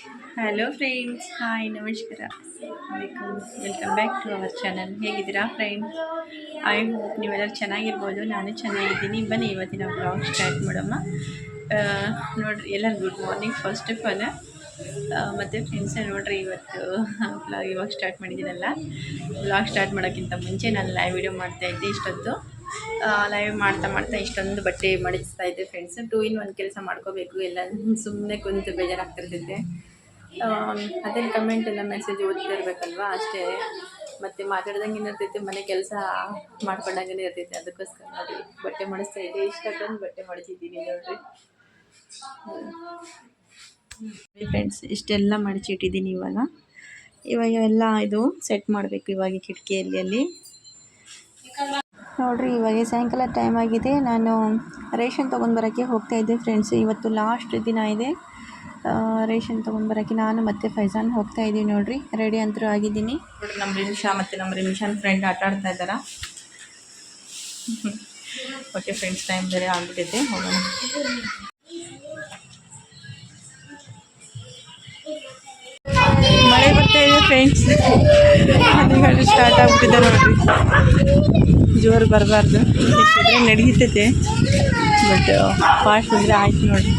Hello friends, hi ನಮಸ್ಕಾರ, welcome back to our channel. ಹೇಗಿದ್ದೀರಾ friends? I hope ನೀವೆಲ್ಲರೂ ಚೆನ್ನಾಗಿರ್ಬೋದು. ನಾನು ಚೆನ್ನಾಗಿದ್ದೀನಿ. ಬನ್ನಿ ಇವತ್ತಿನ ಬ್ಲಾಗ್ ಸ್ಟಾರ್ಟ್ ಮಾಡೋಮ್ಮ. ನೋಡಿರಿ, ಎಲ್ಲರೂ good morning first of all. ಮತ್ತು ಫ್ರೆಂಡ್ಸ್ ನೋಡಿರಿ, ಇವತ್ತು ಬ್ಲಾಗ್ ಇವಾಗ ಸ್ಟಾರ್ಟ್ ಮಾಡಿದ್ದೀನಲ್ಲ. ಬ್ಲಾಗ್ ಸ್ಟಾರ್ಟ್ ಮಾಡೋಕ್ಕಿಂತ ಮುಂಚೆ ನಾನು ಲೈವ್ ವಿಡಿಯೋ ಮಾಡ್ತಾಯಿದ್ದೆ. ಇಷ್ಟೊತ್ತು ಲೈವ್ ಮಾಡ್ತಾ ಇಷ್ಟೊಂದು ಬಟ್ಟೆ ಮಡಿಸ್ತಾ ಇದ್ದೆ ಫ್ರೆಂಡ್ಸ್. 2 in 1 ಕೆಲಸ ಮಾಡ್ಕೋಬೇಕು. ಎಲ್ಲ ಸುಮ್ಮನೆ ಕುಂತು ಬೇಜಾರಾಗ್ತಿರ್ತೈತೆ. ಅದೇ ಕಮೆಂಟ್ ಎಲ್ಲ ಮೆಸೇಜ್ ಓದ್ತಿರ್ಬೇಕಲ್ವ, ಅಷ್ಟೇ. ಮತ್ತು ಮಾತಾಡ್ದಂಗೆ ಇರ್ತೈತೆ, ಮನೆ ಕೆಲಸ ಮಾಡ್ಕೊಂಡಂಗೆ ಇರ್ತೈತೆ. ಅದಕ್ಕೋಸ್ಕರ ನೋಡಿ ಬಟ್ಟೆ ಮಡಿಸ್ತಾ ಇದ್ದೆ. ಇಷ್ಟೊಂದು ಬಟ್ಟೆ ಮಡಿಸಿದ್ದೀನಿ ನೋಡಿರಿ ಫ್ರೆಂಡ್ಸ್. ಇಷ್ಟೆಲ್ಲ ಮಡಿಚಿಟ್ಟಿದ್ದೀನಿ. ಇವಾಗ ಎಲ್ಲ ಇದು ಸೆಟ್ ಮಾಡಬೇಕು. ಇವಾಗ ಕಿಟಕಿಯಲ್ಲಿ ಅಲ್ಲಿ ನೋಡಿರಿ, ಇವಾಗ ಸಾಯಂಕಾಲ ಟೈಮ್ ಆಗಿದೆ. ನಾನು ರೇಷನ್ ತೊಗೊಂಡ್ಬರೋಕ್ಕೆ ಹೋಗ್ತಾಯಿದ್ದೆ ಫ್ರೆಂಡ್ಸ್. ಇವತ್ತು ಲಾಸ್ಟ್ ದಿನ ಇದೆ ರೇಷನ್ ತೊಗೊಂಡ್ಬರೋಕ್ಕೆ. ನಾನು ಮತ್ತು ಫೈಜಾನ್ ಹೋಗ್ತಾಯಿದ್ದೀವಿ ನೋಡಿರಿ. ರೆಡಿ ಅಂತೂ ಆಗಿದ್ದೀನಿ ನೋಡಿರಿ. ನಮ್ಮ ರಿಮಿಷಾ ಮತ್ತು ನಮ್ಮ ರಿಮಿಷಾನ್ ಫ್ರೆಂಡ್ ಆಟ ಆಡ್ತಾ ಇದ್ದಾರೆ. ಓಕೆ ಫ್ರೆಂಡ್ಸ್, ಟೈಮ್ ಬೇರೆ ಆಗಿಬಿಟ್ಟಿದೆ, ಹೋಗೋಣ. ಮಳೆ ಬರ್ತಾ ಇದೆ ಫ್ರೆಂಡ್ಸ್. ಹನಿಗಳು ಸ್ಟಾರ್ಟ್ ಆಗ್ಬಿಟ್ಟಿದೆ ನೋಡಿರಿ. ಜೋರು ಬರಬಾರ್ದು, ಇಷ್ಟಿದ್ರೆ ನಡೀತೈತೆ. ಬಟ್ ಫಾಸ್ಟ್ ಬಂದರೆ ಆಯ್ತು ನೋಡಿರಿ.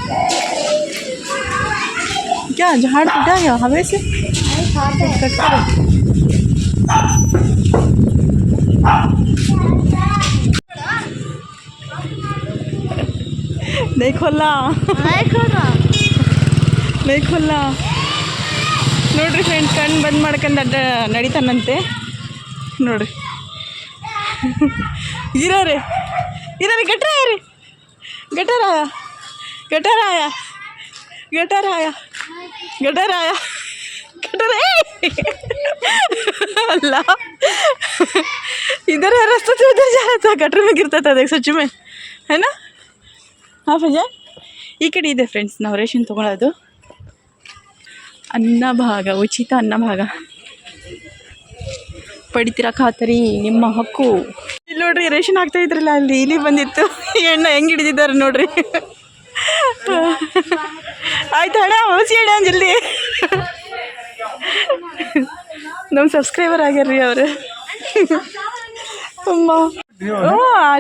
क्या झाड़ पिटा या हवा से नहीं खोला ನೋಡ್ರಿ ಫ್ರೆಂಡ್ಸ್, ಕಣ್ಣು ಬಂದ್ ಮಾಡ್ಕೊಂಡು ಅಡ್ಡ ನಡೀತಾನಂತೆ ನೋಡ್ರಿ. ಇರೋರಿ ಗಟರಾಯ अल्लाह, इधर है रास्ता से उधर जा रहा था. गटर में गिरता था, देख सच में, है ना? हाँ भैया, ಈ ಕಡೆ ಇದೆ ಫ್ರೆಂಡ್ಸ್ ನಾವು ರೇಷನ್ ತೊಗೊಳೋದು. ಅನ್ನಭಾಗ, ಉಚಿತ ಅನ್ನಭಾಗ ಪಡಿತೀರಾ ಖಾತರಿ, ನಿಮ್ಮ ಹಕ್ಕು. ಇಲ್ಲಿ ನೋಡ್ರಿ, ರೇಷನ್ ಹಾಕ್ತಾ ಇದ್ರಲ್ಲ, ಅಲ್ಲಿ ಇಲಿ ಬಂದಿತ್ತು. ಎಣ್ಣ ಹೆಂಗೆ ಹಿಡಿದಿದ್ದಾರೆ ನೋಡ್ರಿ. ಆಯ್ತು ಅಣ್ಣ, ಓಸಿ ಅಣ್ಣ ಜಲ್ದಿ. ನಮ್ಮ ಸಬ್ಸ್ಕ್ರೈಬರ್ ಆಗ್ಯಾರ್ರಿ ಅವರು. ತುಂಬ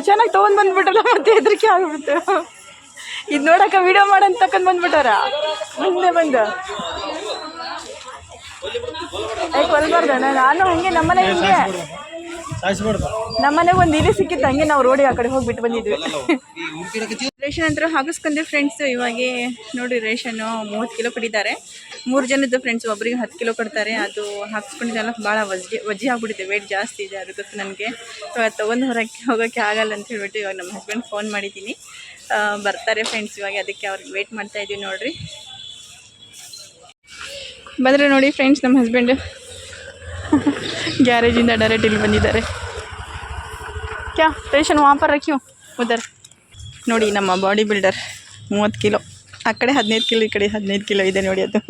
ಚೆನ್ನಾಗಿ ತೊಗೊಂಡು ಬಂದ್ಬಿಟ್ಟಲ್ಲ, ಮತ್ತೆ ಹೆದರಿಕೆ ಆಗ್ಬಿಟ್ಟು. ಇದು ನೋಡಕ್ಕ ವಿಡಿಯೋ ಮಾಡಂತ ತಕೊಂಡ್ ಬಂದ್ಬಿಟ್ಟಾರ. ಮುಂದೆ ಬಂದು ಕೊಲ್ಬಾರ್ದಣ್ಣ. ನಾನು ಹಂಗೆ ನಮ್ಮನೆಗೆ ಒಂದು ಇಲಿ ಸಿಕ್ಕಿತ್ತು, ಹಂಗೆ ನಾವು ರೋಡಿಗೆ ಆ ಕಡೆ ಹೋಗ್ಬಿಟ್ಟು ಬಂದಿದ್ವಿ. ರೇಷನ್ ಅಂತ ಹಾಕಿಸ್ಕೊಂಡ್ವಿ ಫ್ರೆಂಡ್ಸ್. ಇವಾಗೆ ನೋಡಿ, ರೇಷನ್ನು 30 ಕಿಲೋ ಕೊಟ್ಟಿದ್ದಾರೆ. 3 ಜನದ್ದು ಫ್ರೆಂಡ್ಸ್, ಒಬ್ಬರಿಗೆ 10 ಕಿಲೋ ಕೊಡ್ತಾರೆ. ಅದು ಹಾಕಿಸ್ಕೊಂಡಿದ್ದೆಲ್ಲ ಭಾಳ ವಜ್ಜಿ ಆಗ್ಬಿಟ್ಟಿದೆ, ವೇಟ್ ಜಾಸ್ತಿ ಇದೆ. ಅದಕ್ಕೋಸ್ಕರ ನನಗೆ ಇವಾಗ ತೊಗೊಂಡು ಹೋಗೋಕ್ಕೆ ಆಗಲ್ಲ ಅಂತ ಹೇಳ್ಬಿಟ್ಟು ಇವಾಗ ನಮ್ಮ ಹಸ್ಬೆಂಡ್ ಫೋನ್ ಮಾಡಿದ್ದೀನಿ. ಬರ್ತಾರೆ ಫ್ರೆಂಡ್ಸ್ ಇವಾಗ. ಅದಕ್ಕೆ ಅವ್ರಿಗೆ ವೇಟ್ ಮಾಡ್ತಾಯಿದ್ದೀವಿ ನೋಡಿರಿ. ಬಂದರೆ ನೋಡಿ ಫ್ರೆಂಡ್ಸ್, ನಮ್ಮ ಹಸ್ಬೆಂಡು ಗ್ಯಾರೇಜಿಂದ ಡೈರೆಕ್ಟ್ ಇಲ್ಲಿ ಬಂದಿದ್ದಾರೆ. ಕ್ಯಾ ರೇಷನ್ ವಾಪರ್ ರಖ್ಯೂ ಉದರ್. ನೋಡಿ, ನಮ್ಮ ಬಾಡಿ ಬಿಲ್ಡರ್ 30 ಕಿಲೋ, ಆ ಕಡೆ 15 ಕಿಲೋ, ಈ ಕಡೆ 15 ಕಿಲೋ ಇದೆ ನೋಡಿ. ಅದು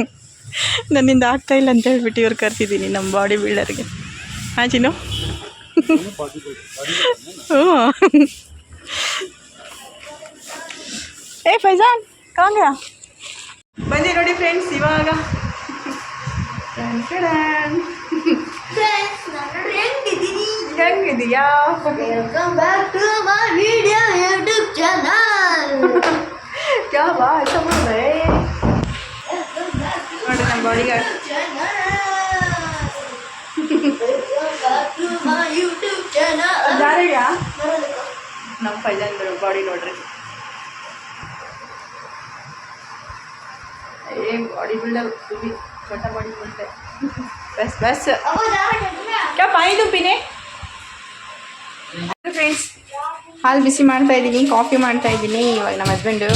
ನನ್ನಿಂದ ಆಗ್ತಾಯಿಲ್ಲ ಅಂತ ಹೇಳ್ಬಿಟ್ಟು ಇವ್ರು ಕರ್ತಿದ್ದೀನಿ ನಮ್ಮ ಬಾಡಿ ಬಿಲ್ಡರ್ಗೆ. ಹಾಂ ಚಿನ್ನು, ಹ್ಞೂ. ಏ ಫೈಜಾನ್ ಕಾಂಗ ಬಂದಿ ನೋಡಿ ಫ್ರೆಂಡ್ಸ್ ಇವಾಗ. ಹೆಂಗಿದೀಯಾ? Welcome back to my video YouTube channel. ಕ್ಯಾ ಬಾತ್ ಸಮುದಾಯ ನೋಡಿ, ನಮ್ಮ ಬಾಡಿ ಗಾರ್ಡ್. ಯಾರಿಗ ನಮ್ಮ ಫೈಜಾನ್ ಬಾಡಿ ನೋಡ್ರಿ. ये बॉडी बिल्डर भी छोटा बॉडी बिल्डर. बस क्या पानी दो पीने. ಫ್ರೆಂಡ್ಸ್, ಹಾಲು ಬಿಸಿ ಮಾಡ್ತಾ ಇದ್ದೀನಿ, ಕಾಫಿ ಮಾಡ್ತಾ ಇದ್ದೀನಿ. ಇವಾಗ ನಮ್ಮ ಹಸ್ಬೆಂಡು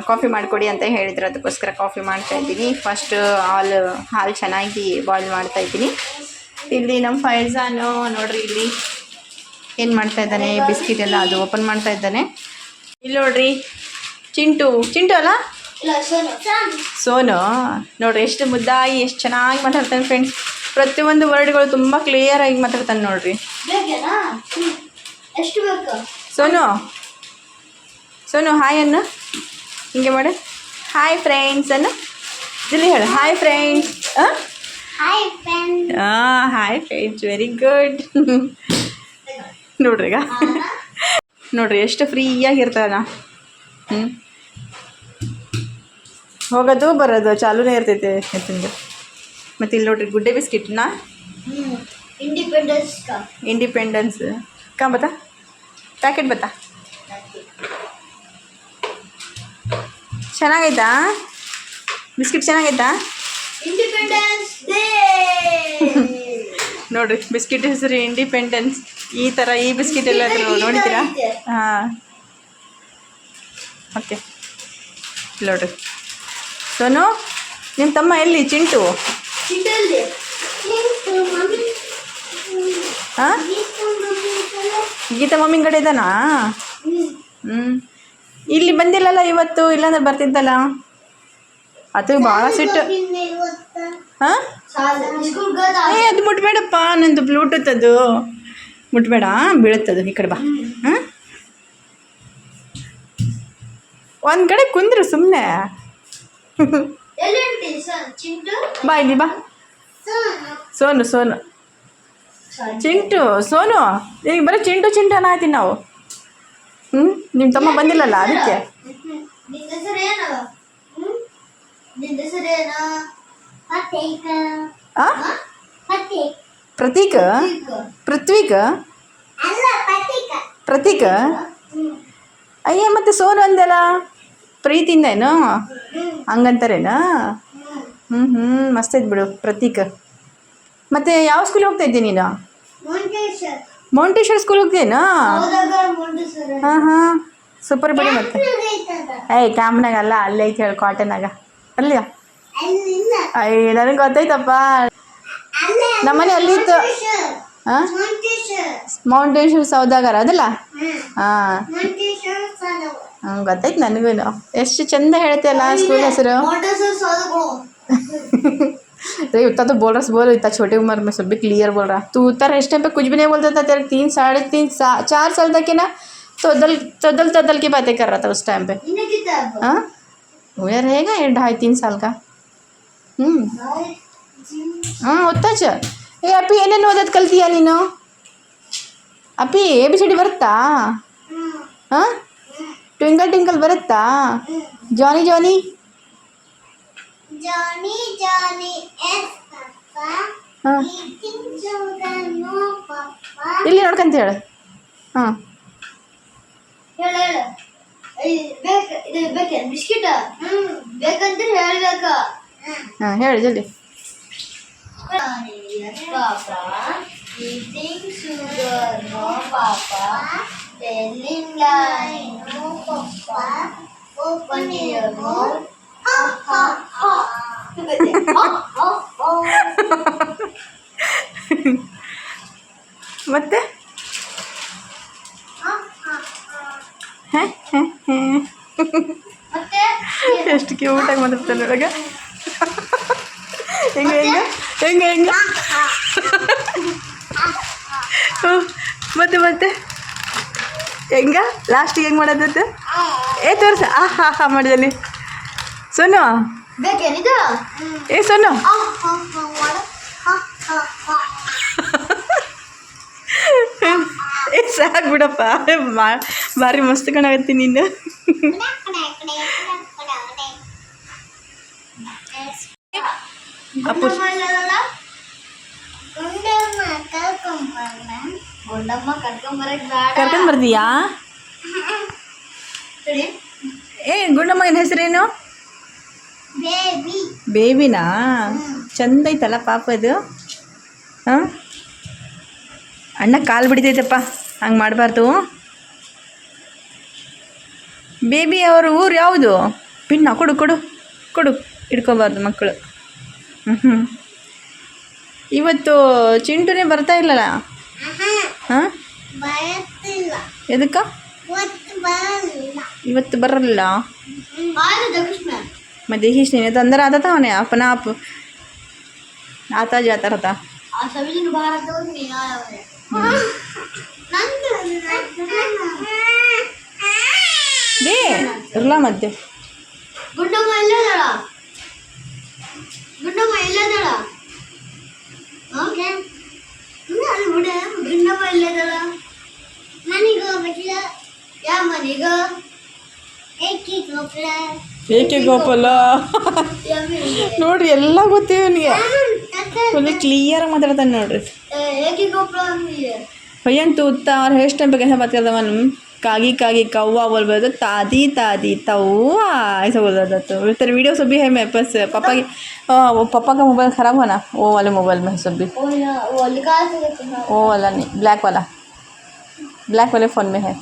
ಕಾಫಿ ಮಾಡಿಕೊಡಿ ಅಂತ ಹೇಳಿದ್ರು, ಅದಕ್ಕೋಸ್ಕರ ಕಾಫಿ ಮಾಡ್ತಾ ಇದ್ದೀನಿ. ಫಸ್ಟ್ ಹಾಲು ಚೆನ್ನಾಗಿ ಬಾಯ್ಲ್ ಮಾಡ್ತಾ ಇದ್ದೀನಿ. ಇಲ್ಲಿ ನಮ್ಮ ಫೈಜಾನು ನೋಡ್ರಿ, ಇಲ್ಲಿ ಏನು ಮಾಡ್ತಾ ಇದ್ದಾನೆ, ಬಿಸ್ಕಿಟ್ ಎಲ್ಲ ಅದು ಓಪನ್ ಮಾಡ್ತಾ ಇದ್ದಾನೆ. ಇಲ್ಲಿ ನೋಡ್ರಿ, ಚಿಂಟು ಅಲ್ಲ ಸೋನು ನೋಡ್ರಿ, ಎಷ್ಟು ಮುದ್ದಾಗಿ ಎಷ್ಟು ಚೆನ್ನಾಗಿ ಮಾತಾಡ್ತಾನೆ ಫ್ರೆಂಡ್ಸ್. ಪ್ರತಿಯೊಂದು ವರ್ಡ್ಗಳು ತುಂಬ ಕ್ಲಿಯರಾಗಿ ಮಾತಾಡ್ತಾನೆ ನೋಡ್ರಿ. ಸೋನು ಹಾಯ್ ಅನ್ನು ಹಿಂಗೆ ಮಾಡು. ಹಾಯ್ ಫ್ರೆಂಡ್ಸ್ ಅನ್ನು. ಜಲ್ದಿ ಹೇಳು hi friends. Hi friend. Hi friends, very good. ನೋಡ್ರಿ ಈಗ ನೋಡ್ರಿ ಎಷ್ಟು ಫ್ರೀಯಾಗಿರ್ತಾನ. ಹೋಗೋದು ಬರೋದು ಚಾಲೂನೇ ಇರ್ತೈತೆ ತಿಂದು. ಮತ್ತು ಇಲ್ಲಿ ನೋಡ್ರಿ ಗುಡ್ಡೆ ಬಿಸ್ಕಿಟ್ನ ಇಂಡಿಪೆಂಡೆನ್ಸ್ ಕಾ ಬತ್ತಾ ಪ್ಯಾಕೆಟ್ ಬತ್ತಾ ಚೆನ್ನಾಗೈತಾ ಬಿಸ್ಕಿಟ್ ಚೆನ್ನಾಗೈತಾ? ಇಂಡಿಪೆಂಡೆನ್ಸ್ ಡೇ ನೋಡ್ರಿ ಬಿಸ್ಕಿಟ್ ಹೆಸರು ಇಂಡಿಪೆಂಡೆನ್ಸ್. ಈ ಥರ ಈ ಬಿಸ್ಕಿಟ್ ಎಲ್ಲಾದರೂ ನೋಡಿದ್ದೀರಾ? ಹಾಂ ಓಕೆ ನೋಡ್ರಿ. ಸೋನು ನಿಮ್ಮ ತಮ್ಮ ಎಲ್ಲಿ? ಚಿಂಟು. ಹಾಂ ಗೀತಾ ಮಮ್ಮಿನ ಕಡೆ ಇದ್ದಾನಾ? ಇಲ್ಲಿ ಬಂದಿಲ್ಲಲ್ಲ ಇವತ್ತು, ಇಲ್ಲಾಂದ್ರೆ ಬರ್ತಿದ್ದಲ್ಲ. ಅದು ಭಾಳ ಸಿಟ್ಟು. ಹಾಂ ಅದು ಮುಟ್ಬೇಡಪ್ಪ, ನಂದು ಬ್ಲೂಟೂತ್ ಅದು ಮುಟ್ಬೇಡ, ಬೀಳುತ್ತದು. ಈ ಕಡೆ ಬಾ. ಹಾಂ ಒಂದು ಕಡೆ ಕುಂದ್ರು ಸುಮ್ಮನೆ. ಬಾ ಇಲ್ಲಿ ಬಾ. ಸೋನು ಸೋನು ಚಿಂಟು ಸೋನು ಈಗ ಬರೀ ಚಿಂಟು ಚಿಂಟು ಅನ್ನತ್ತೀನಿ ನಾವು. ನಿಮ್ಮ ತಮ್ಮ ಬಂದಿಲ್ಲಲ್ಲ ಅದಕ್ಕೆ. ಪ್ರತೀಕ್ ಪೃಥ್ವಿಕ್ ಪ್ರತೀಕ್ ಅಯ್ಯ ಮತ್ತೆ ಸೋನು ಅಂದಲ್ಲ ಪ್ರೀತಿಯಿಂದ ಏನು ಹಂಗಂತಾರೇನಾ? ಮಸ್ತ್ ಐತೆ ಬಿಡು ಪ್ರತೀಕ್. ಮತ್ತೆ ಯಾವ ಸ್ಕೂಲ್ ಹೋಗ್ತಾ ಇದ್ದೀನಿ ನೀನು? ಮೌಂಟೇಶ್ವರ್ ಸ್ಕೂಲ್ ಹೋಗ್ತೀನಾ? ಹಾಂ ಸೂಪರ್ ಬಿಡಿ. ಮತ್ತೆ ಕ್ಯಾಂಪ್ನಾಗ ಅಲ್ಲ, ಅಲ್ಲೇ ಐತೆ ಹೇಳಿ ಕಾಟನಾಗ ಅಲ್ಲಿ. ಅಯ್ಯ ನನಗೆ ಗೊತ್ತೈತಪ್ಪ, ನಮ್ಮನೆ ಅಲ್ಲಿ ಇತ್ತು. ಹಾಂ ಮೌಂಟೇಶ್ವರ್ ಸೌದಾಗರ ಅದಲ್ಲ? ಹಾಂ ಗೊತ್ತೈತೆ ನನಗೂ. ಎಷ್ಟು ಚಂದ ಹೇಳ್ತೀಯಲ್ಲ ಸ್ಕೂಲ್ ಹೆಸರು. अरे उतना तो बोल रहा बोल, इतना छोटे उम्र में सब भी क्लियर बोल रहा. तू उतना इस टाइम पे कुछ भी नहीं बोलता था. तेरे 3 साढ़े 3 4 साल तक के ना तदल की बातें कर रहा था उस टाइम पे. हाँ वो यार रहेगा 2.5-3 साल का. हाँ उतना च ए अभी ಏನೇನು ಓದೋದು ಕಲ್ತೀಯಾ ನೀನು? ಅಪ್ಪಿ ABCD ಬರುತ್ತಾ? ಹಾಂ ಟ್ವಿಂಕಲ್ ಟ್ವಿಂಕಲ್ ಬರುತ್ತಾ? ಜಾನಿ ಜಾನಿ Johnny, Johnny, yes, Papa. Eating sugar, no, Papa. ಇಲ್ಲಿ ನೋಡ್ಕಂತ ಹೇಳು. ಹಾಂ ಹೇಳು ಇದು ಬೇಕೆ ಬಿಸ್ಕಿಟ್? ಬೇಕಂತ ಹೇಳ್ಬೇಕ. ಹಾಂ ಹೇಳು ಜಲ್ದಿ. Yes, Papa. Eating sugar, no, Papa. Telling lie, no, Papa. Open your mouth. ಮತ್ತೆ ಎಷ್ಟು ಕ್ಯೂಟಾಗಿ ಮಾತಾಡ್ತಾನೆ ಒಳಗೆ. ಹೆಂಗೆ ಹೆಂಗೆ ಹೆಂಗೆ ಹೆಂಗೆ ಮತ್ತೆ ಮತ್ತೆ ಹೆಂಗ ಲಾಸ್ಟಿಗೆ ಹೆಂಗೆ ಮಾಡೋದತ್ತು? ತೋರ್ಸ ಹಾ ಮಾಡಿದಲ್ಲಿ. ಸೋನು ಬೇಕೇನಿದು? ಸೋನು ಸಾಕು ಬಿಡಪ್ಪ, ಭಾರಿ ಮಸ್ತ್ ಕಾಣಾಗತ್ತಿ ನೀನು. ಅಪ್ಪು ಕರ್ಕೊಂಡ್ ಬರ್ತೀಯಾ? ಗುಂಡಮ್ಮನ ಹೆಸರೇನು? ಬೇಬಿನಾ? ಚಂದ ಐತಲ್ಲ ಪಾಪ ಅದು. ಹಾಂ ಅಣ್ಣ ಕಾಲು ಬಿಡಿತೈತಪ್ಪ, ಹಂಗೆ ಮಾಡಬಾರ್ದು. ಬೇಬಿ ಅವ್ರ ಊರು ಯಾವುದು? ಪಿನ್ನ ಕೊಡು ಕೊಡು ಕೊಡು, ಇಟ್ಕೋಬಾರ್ದು ಮಕ್ಕಳು. ಇವತ್ತು ಚಿಂಟುನೇ ಬರ್ತಾ ಇಲ್ಲಲ್ಲ? ಹಾಂ ಎದಕ್ಕ ಇವತ್ತು ಬರಲ್ಲ? मैं देखीश नहीं, तो अंदर आता था उन्हें अपना आप आता जाता रहता. दे रुला मत दे. ಗುಂಡಮ್ಮ ಎಲ್ಲದಳ ಓಕೆ ನಾನು ಬಿಡ ಗುಂಡಮ್ಮ ಎಲ್ಲದಳ ಮನೆಗೆ ಹೋಗ್ಬೇಕಿಲ್ಲ ಯಾವ ಮನೆಗೆ ಏಕಿ ಗೋಪುರ ಏಕೆ ಗೋಪಾಲ ನೋಡ್ರಿ ಎಲ್ಲ ಗೊತ್ತೇವೆ ಅವನಿಗೆ ಫುಲ್ ಕ್ಲಿಯರಾಗಿ ಮಾತಾಡ್ತಾನೆ ನೋಡ್ರಿ ಏಕಿ ಗೋಪುರ भैया तू उतना और हेयर स्टाइल पे कैसे बात करता मालूम कागी कागी कौवा बोल रहे तो तादी तादी तौवा ऐसा बोल रहा था तो तेरे वीडियो सब भी है मेरे पास पापा की वो पापा का मोबाइल ख़राब हुआ ना वो वाले मोबाइल में सब भी वो वाला नहीं ब्लैक वाले फ़ोन में है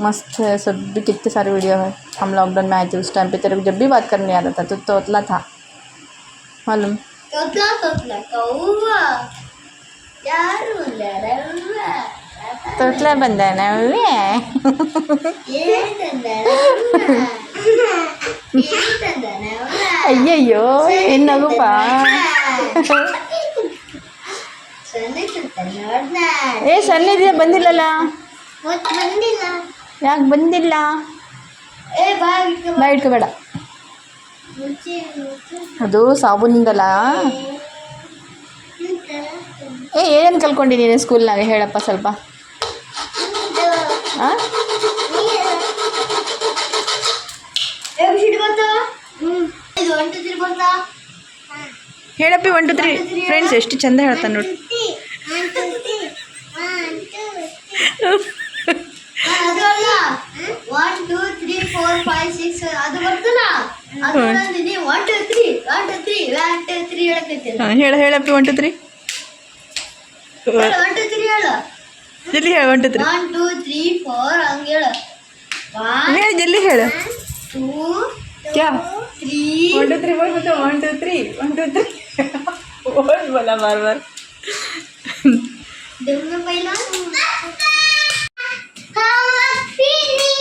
मस्त है सब भी कितने सारे वीडियो है हम लॉकडाउन में आए थे उस टाइम पे तेरे को जब भी बात करने आता था तो तोतला था मालूम तोतला कौवा तोतला बंदा ना ಅಯ್ಯಯ್ಯೋ ಏನು ನಗುಪ್ಪ ಸಣ್ಣಿದೆಯಾ ಬಂದಿಲ್ಲಲ್ಲ ಯಾಕೆ ಬಂದಿಲ್ಲ ಬಾ ಇಟ್ಕೋಬೇಡ ಅದು ಸಾಬೂನಿಂದಲ್ಲ ಏನು ಕಲ್ಕೊಂಡಿದ್ದೀನಿ ಸ್ಕೂಲ್ನಾಗ ಹೇಳಪ್ಪ ಸ್ವಲ್ಪ ಹಾಂ ಹೇಳಪ್ಪಿ 1 2 3 ಫ್ರೆಂಡ್ಸ್ ಎಷ್ಟು ಚಂದ ಹೇಳ್ತಾನೆ ನೋಡಿ ಹೇಳಪ್ಪಿ 1 2 3 ಜಲ್ದಿ ಹೇಳು 1 2 3 1 2 3 4 ಹಂಗೆ ಹೇಳು ಹೇಳು ಜಲ್ದಿ ಹೇಳು 2 क्या 3 1 2 3 बोल बता 1 2 3 1 2 3 बोल बोला बार बार देखो पहला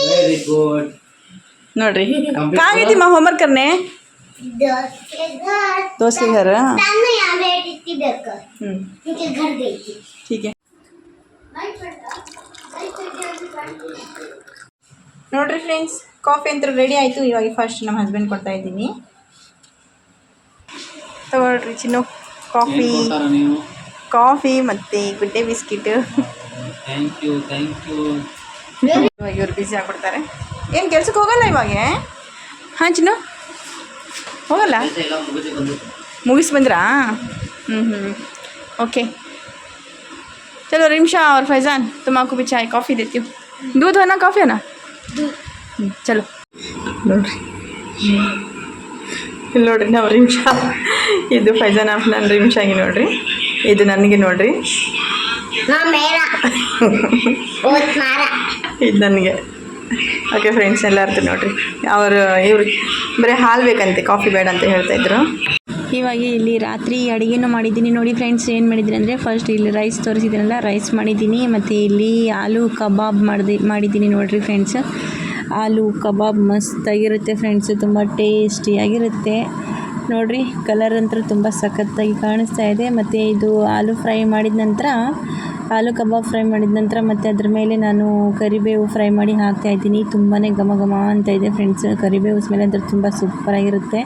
वेरी गुड ನೋಡ್ರಿ कहाँ गई थी माँ होमवर्क करने दोस्त के घर सामने यहाँ बैठी थी देखकर हम्म उनके घर गई थी ठीक है ನೋಡ್ರಿ ಫ್ರೆಂಡ್ಸ್ ಕಾಫಿ ಅಂತೂ ರೆಡಿ ಆಯಿತು ಇವಾಗ ಫಸ್ಟ್ ನಮ್ಮ ಹಸ್ಬೆಂಡ್ ಕೊಡ್ತಾ ಇದ್ದೀನಿ ತಗೊಳ್ರಿ ಚಿನ್ನು ಕಾಫಿ ಮತ್ತು ಗುಡ್ಡೆ ಬಿಸ್ಕಿಟ್ ಥ್ಯಾಂಕ್ ಯು ಇವಾಗ ಇವ್ರು ಬಿಸಿ ಆಗ್ಬಿಡ್ತಾರೆ ಏನು ಕೆಲ್ಸಕ್ಕೆ ಹೋಗಲ್ಲ ಇವಾಗ ಹಾಂ ಚಿನ್ನು ಹೋಗಲ್ಲ ಮುಗಿಸಿ ಬಂದ್ರಾ ओके चलो रिमशा और फैज़ान तुम आपको भी चाय कॉफ़ी देती हूँ दूध है ना कॉफ़ी है ना चलो ನೋಡ್ರಿ ಇಲ್ಲಿ ನೋಡ್ರಿ ನಾವು ರಿಮ್ಶಾ ಇದು ಫೈಜಾನ್ ಆಫ್ ನಾನು ರಿಮ್ಶಾಗಿ ನೋಡ್ರಿ ಇದು ನನಗೆ ನೋಡ್ರಿ ಇದು ನನಗೆ ಓಕೆ ಫ್ರೆಂಡ್ಸ್ ಎಲ್ಲಾರ್ದು ನೋಡ್ರಿ ಇವ್ರು ಬರೀ ಹಾಲು ಬೇಕಂತೆ ಕಾಫಿ ಬೇಡ ಅಂತ ಹೇಳ್ತಾಯಿದ್ರು ಇವಾಗ ಇಲ್ಲಿ ರಾತ್ರಿ ಅಡುಗೆನೂ ಮಾಡಿದ್ದೀನಿ ನೋಡಿ ಫ್ರೆಂಡ್ಸ್ ಏನು ಮಾಡಿದ್ದೀನಿ ಅಂದರೆ ಫಸ್ಟ್ ಇಲ್ಲಿ ರೈಸ್ ತೋರಿಸಿದ್ದೀನಲ್ಲ ರೈಸ್ ಮಾಡಿದ್ದೀನಿ ಮತ್ತು ಇಲ್ಲಿ ಆಲೂ ಕಬಾಬ್ ಮಾಡಿದ್ದೀನಿ ನೋಡಿರಿ ಫ್ರೆಂಡ್ಸ್ ಆಲೂ ಕಬಾಬ್ ಮಸ್ತಾಗಿರುತ್ತೆ ಫ್ರೆಂಡ್ಸು ತುಂಬ ಟೇಸ್ಟಿಯಾಗಿರುತ್ತೆ ನೋಡಿರಿ ಕಲರ್ ಅಂತೂ ತುಂಬ ಸಖತ್ತಾಗಿ ಕಾಣಿಸ್ತಾ ಇದೆ ಮತ್ತು ಇದು ಆಲೂ ಫ್ರೈ ಮಾಡಿದ ನಂತರ ಆಲೂ ಕಬಾಬ್ ಫ್ರೈ ಮಾಡಿದ ನಂತರ ಮತ್ತು ಅದ್ರ ಮೇಲೆ ನಾನು ಕರಿಬೇವು ಫ್ರೈ ಮಾಡಿ ಹಾಕ್ತಾಯಿದ್ದೀನಿ ತುಂಬಾ ಘಮ ಘಮ ಅಂತ ಇದೆ ಫ್ರೆಂಡ್ಸ್ ಕರಿಬೇವು ಸ್ಮೆಲ್ ಅಂತ ತುಂಬ ಸೂಪರಾಗಿರುತ್ತೆ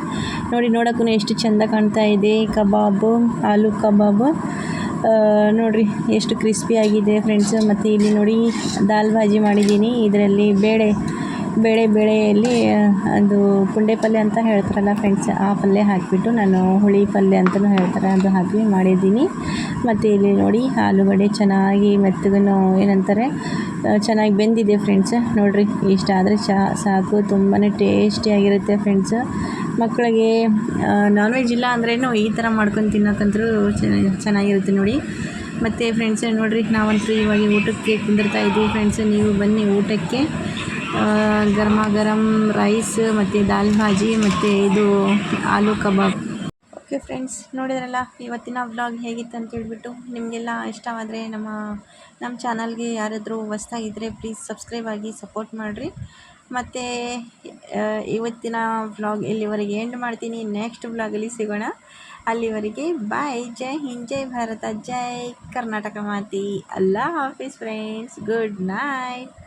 ನೋಡೋಕ್ಕೂ ಎಷ್ಟು ಚೆಂದ ಕಾಣ್ತಾ ಇದೆ ಕಬಾಬು ಆಲೂ ಕಬಾಬು ನೋಡಿರಿ ಎಷ್ಟು ಕ್ರಿಸ್ಪಿಯಾಗಿದೆ ಫ್ರೆಂಡ್ಸ್ ಮತ್ತು ಇಲ್ಲಿ ನೋಡಿ ದಾಲ್ ಭಾಜಿ ಮಾಡಿದ್ದೀನಿ ಇದರಲ್ಲಿ ಬೇಳೆಯಲ್ಲಿ ಅದು ಪುಂಡೆ ಪಲ್ಯ ಅಂತ ಹೇಳ್ತಾರಲ್ಲ ಫ್ರೆಂಡ್ಸ್ ಆ ಪಲ್ಯ ಹಾಕಿಬಿಟ್ಟು ನಾನು ಹುಳಿ ಪಲ್ಯ ಅಂತಲೂ ಹೇಳ್ತಾರೆ ಅದು ಹಾಕಿ ಮಾಡಿದ್ದೀನಿ ಮತ್ತು ಇಲ್ಲಿ ನೋಡಿ ಆಲೂಗಡ್ಡೆ ಚೆನ್ನಾಗಿ ಮೆತ್ತಗೂ ಏನಂತಾರೆ ಚೆನ್ನಾಗಿ ಬೆಂದಿದೆ ಫ್ರೆಂಡ್ಸ್ ನೋಡಿರಿ ಇಷ್ಟಾದರೆ ಸಾಕು ತುಂಬಾ ಟೇಸ್ಟಿಯಾಗಿರುತ್ತೆ ಫ್ರೆಂಡ್ಸ್ ಮಕ್ಕಳಿಗೆ ನಾನ್ ವೆಜ್ ಇಲ್ಲ ಅಂದ್ರೇನು ಈ ಥರ ಮಾಡ್ಕೊಂಡು ತಿನ್ನೋಕ್ಕಂತೂ ಚೆನ್ನಾಗಿರುತ್ತೆ ನೋಡಿ ಮತ್ತು ಫ್ರೆಂಡ್ಸ್ ನೋಡಿರಿ ನಾವಂತೂ ಇವಾಗ ಊಟಕ್ಕೆ ಕುಂದಿರ್ತಾ ಇದ್ದೀವಿ ಫ್ರೆಂಡ್ಸ್ ನೀವು ಬನ್ನಿ ಊಟಕ್ಕೆ ಗರಂ ರೈಸ್ ಮತ್ತು ದಾಲ್ ಭಾಜಿ ಮತ್ತು ಇದು ಆಲೂ ಕಬಾಬ್ ಓಕೆ ಫ್ರೆಂಡ್ಸ್ ನೋಡಿದ್ರಲ್ಲ ಇವತ್ತಿನ ವ್ಲಾಗ್ ಹೇಗಿತ್ತು ಅಂತ ಹೇಳ್ಬಿಟ್ಟು ನಿಮಗೆಲ್ಲ ಇಷ್ಟವಾದರೆ ನಮ್ಮ ಚಾನಲ್ಗೆ ಯಾರಾದರೂ ಹೊಸ್ದಾಗಿದ್ದರೆ ಪ್ಲೀಸ್ ಸಬ್ಸ್ಕ್ರೈಬ್ ಆಗಿ ಸಪೋರ್ಟ್ ಮಾಡಿರಿ ಮತ್ತು ಇವತ್ತಿನ ವ್ಲಾಗ್ ಇಲ್ಲಿವರೆಗೆ ಎಂಡ್ ಮಾಡ್ತೀನಿ ನೆಕ್ಸ್ಟ್ ವ್ಲಾಗಲ್ಲಿ ಸಿಗೋಣ ಅಲ್ಲಿವರೆಗೆ ಬಾಯ್ ಜೈ ಹಿಂದ್ ಜೈ ಭಾರತ ಜೈ ಕರ್ನಾಟಕ ಮಾತಿ ಅಲ್ಲಾ ಹಾಫೀಸ್ ಫ್ರೆಂಡ್ಸ್ ಗುಡ್ ನೈಟ್